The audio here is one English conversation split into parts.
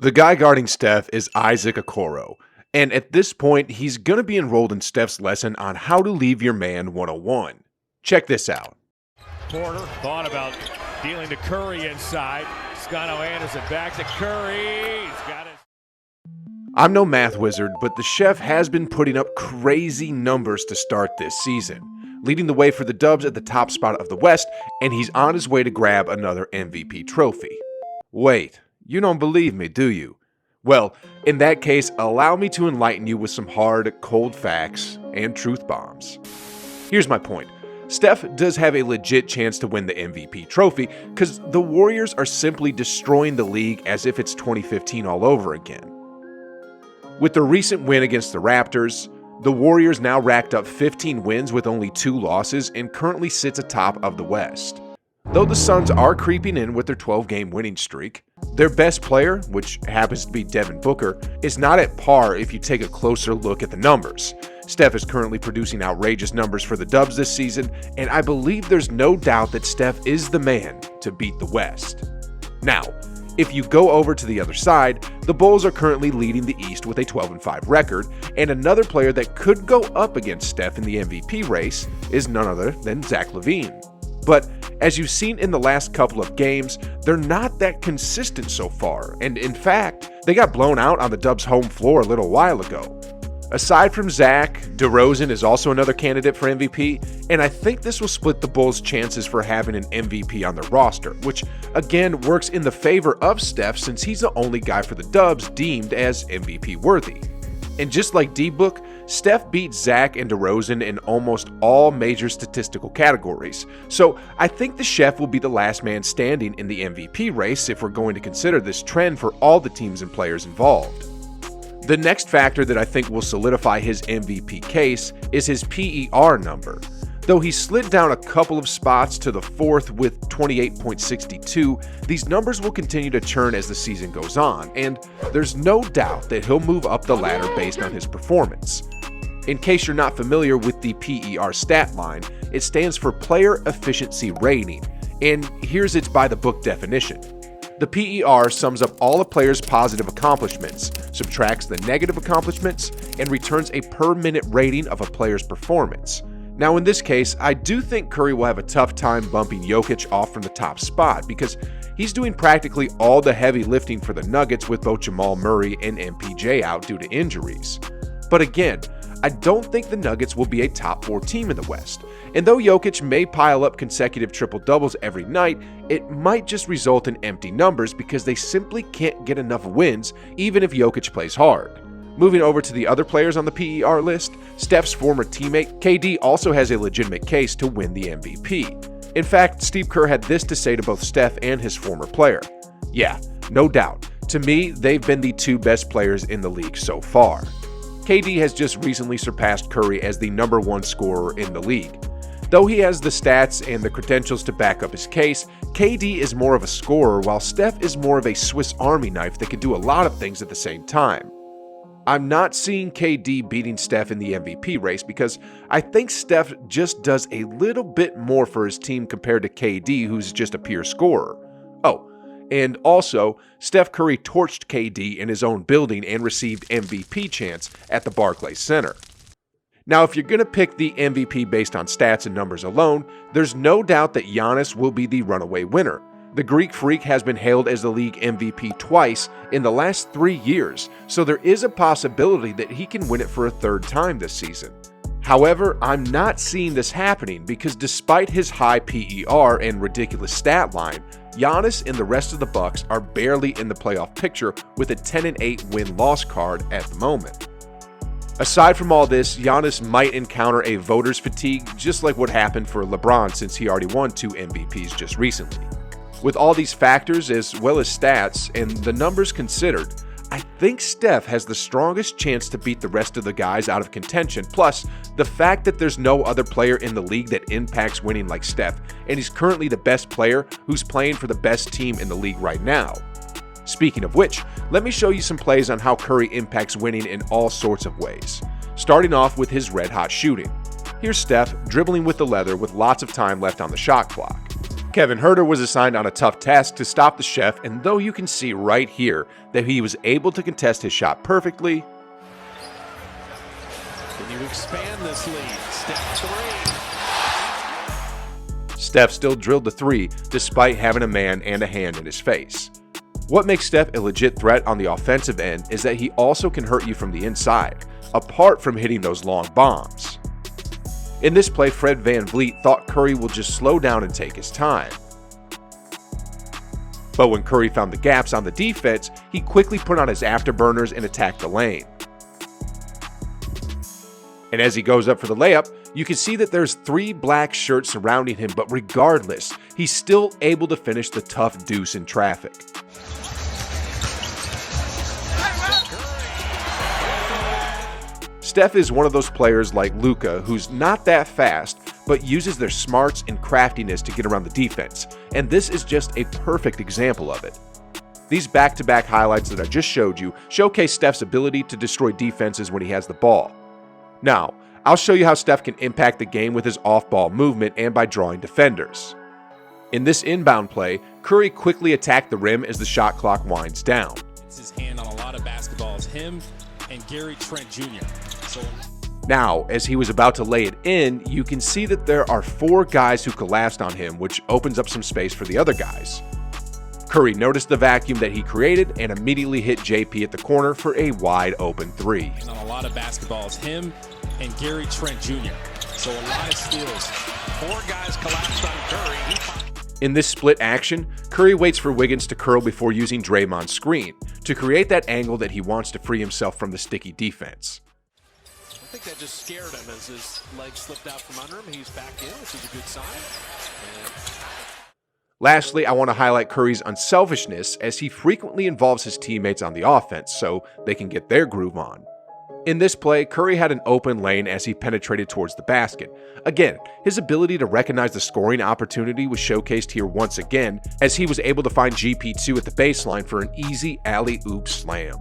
The guy guarding Steph is Isaac Okoro, and at this point, he's going to be enrolled in Steph's lesson on how to leave your man 101. Check this out. Porter thought about dealing to Curry inside. Scotto Anderson back to Curry. He's got it. I'm no math wizard, but the chef has been putting up crazy numbers to start this season, leading the way for the Dubs at the top spot of the West, and he's on his way to grab another MVP trophy. Wait, you don't believe me, do you? Well, in that case, allow me to enlighten you with some hard, cold facts and truth bombs. Here's my point. Steph does have a legit chance to win the MVP trophy because the Warriors are simply destroying the league as if it's 2015 all over again. With the recent win against the Raptors, the Warriors now racked up 15 wins with only 2 losses and currently sits atop of the West. Though the Suns are creeping in with their 12-game winning streak, their best player, which happens to be Devin Booker, is not at par if you take a closer look at the numbers. Steph is currently producing outrageous numbers for the Dubs this season, and I believe there's no doubt that Steph is the man to beat the West. Now, if you go over to the other side, the Bulls are currently leading the East with a 12-5 record, and another player that could go up against Steph in the MVP race is none other than Zach LaVine. But as you've seen in the last couple of games, they're not that consistent so far, and in fact, they got blown out on the Dubs' home floor a little while ago. Aside from Zach, DeRozan is also another candidate for MVP, and I think this will split the Bulls' chances for having an MVP on their roster, which again works in the favor of Steph since he's the only guy for the Dubs deemed as MVP worthy. And just like D-Book, Steph beat Zach and DeRozan in almost all major statistical categories, so I think the chef will be the last man standing in the MVP race if we're going to consider this trend for all the teams and players involved. The next factor that I think will solidify his MVP case is his PER number. Though he slid down a couple of spots to the 4th with 28.62, these numbers will continue to churn as the season goes on, and there's no doubt that he'll move up the ladder based on his performance. In case you're not familiar with the PER stat line, it stands for Player Efficiency Rating, and here's its by-the-book definition. The PER sums up all a player's positive accomplishments, subtracts the negative accomplishments, and returns a per-minute rating of a player's performance. Now in this case, I do think Curry will have a tough time bumping Jokic off from the top spot because he's doing practically all the heavy lifting for the Nuggets with both Jamal Murray and MPJ out due to injuries. But again, I don't think the Nuggets will be a top 4 team in the West. And though Jokic may pile up consecutive triple-doubles every night, it might just result in empty numbers because they simply can't get enough wins even if Jokic plays hard. Moving over to the other players on the PER list, Steph's former teammate KD also has a legitimate case to win the MVP. In fact, Steve Kerr had this to say to both Steph and his former player. Yeah, no doubt. To me, they've been the 2 best players in the league so far. KD has just recently surpassed Curry as the number 1 scorer in the league. Though he has the stats and the credentials to back up his case, KD is more of a scorer while Steph is more of a Swiss Army knife that can do a lot of things at the same time. I'm not seeing KD beating Steph in the MVP race because I think Steph just does a little bit more for his team compared to KD, who's just a pure scorer. Oh, and also, Steph Curry torched KD in his own building and received MVP chants at the Barclays Center. Now, if you're going to pick the MVP based on stats and numbers alone, there's no doubt that Giannis will be the runaway winner. The Greek Freak has been hailed as the league MVP twice in the last 3 years, so there is a possibility that he can win it for a 3rd time this season. However, I'm not seeing this happening because despite his high PER and ridiculous stat line, Giannis and the rest of the Bucks are barely in the playoff picture with a 10-8 win-loss card at the moment. Aside from all this, Giannis might encounter a voter's fatigue just like what happened for LeBron since he already won 2 MVPs just recently. With all these factors as well as stats and the numbers considered, I think Steph has the strongest chance to beat the rest of the guys out of contention, plus the fact that there's no other player in the league that impacts winning like Steph, and he's currently the best player who's playing for the best team in the league right now. Speaking of which, let me show you some plays on how Curry impacts winning in all sorts of ways. Starting off with his red-hot shooting. Here's Steph dribbling with the leather with lots of time left on the shot clock. Kevin Huerter was assigned on a tough task to stop the Chef, and though you can see right here that he was able to contest his shot perfectly, can you expand this lead? Steph three. Steph still drilled the three despite having a man and a hand in his face. What makes Steph a legit threat on the offensive end is that he also can hurt you from the inside, apart from hitting those long bombs. In this play, Fred VanVleet thought Curry will just slow down and take his time. But when Curry found the gaps on the defense, he quickly put on his afterburners and attacked the lane. And as he goes up for the layup, you can see that there's 3 black shirts surrounding him, but regardless, he's still able to finish the tough deuce in traffic. Steph is one of those players like Luka who's not that fast, but uses their smarts and craftiness to get around the defense, and this is just a perfect example of it. These back-to-back highlights that I just showed you showcase Steph's ability to destroy defenses when he has the ball. Now, I'll show you how Steph can impact the game with his off-ball movement and by drawing defenders. In this inbound play, Curry quickly attacked the rim as the shot clock winds down. It's his hand on a lot of basketballs, him and Gary Trent Jr. Now, as he was about to lay it in, you can see that there are 4 guys who collapsed on him, which opens up some space for the other guys. Curry noticed the vacuum that he created and immediately hit JP at the corner for a wide open 3. And on a lot of basketballs, him and Gary Trent Jr. So a lot of steals. 4 guys collapsed on Curry. In this split action, Curry waits for Wiggins to curl before using Draymond's screen to create that angle that he wants to free himself from the sticky defense. I think that just scared him as his legs slipped out from under him. He's back in, which is a good sign. Lastly, I want to highlight Curry's unselfishness as he frequently involves his teammates on the offense so they can get their groove on. In this play, Curry had an open lane as he penetrated towards the basket. Again, his ability to recognize the scoring opportunity was showcased here once again as he was able to find GP2 at the baseline for an easy alley-oop slam.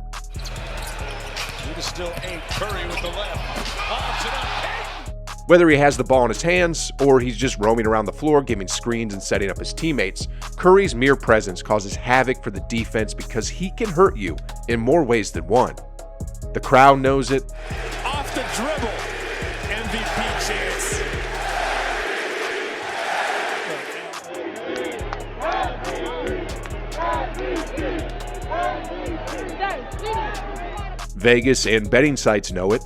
It is still 8. Curry with the left. Lobs it up. Whether he has the ball in his hands or he's just roaming around the floor giving screens and setting up his teammates, Curry's mere presence causes havoc for the defense because he can hurt you in more ways than one. The crowd knows it. Off the dribble. MVP chance. Vegas and betting sites know it.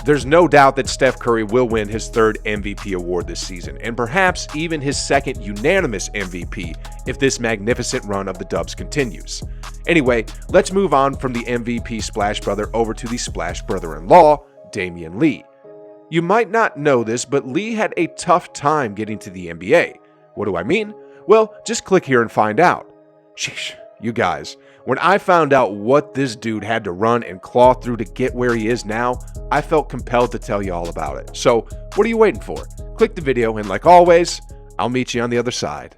There's no doubt that Steph Curry will win his 3rd MVP award this season, and perhaps even his 2nd unanimous MVP if this magnificent run of the Dubs continues. Anyway, let's move on from the MVP Splash Brother over to the Splash Brother-in-law, Damian Lee. You might not know this, but Lee had a tough time getting to the NBA. What do I mean? Well, just click here and find out. Sheesh, you guys. When I found out what this dude had to run and claw through to get where he is now, I felt compelled to tell you all about it. So, what are you waiting for? Click the video and like always, I'll meet you on the other side.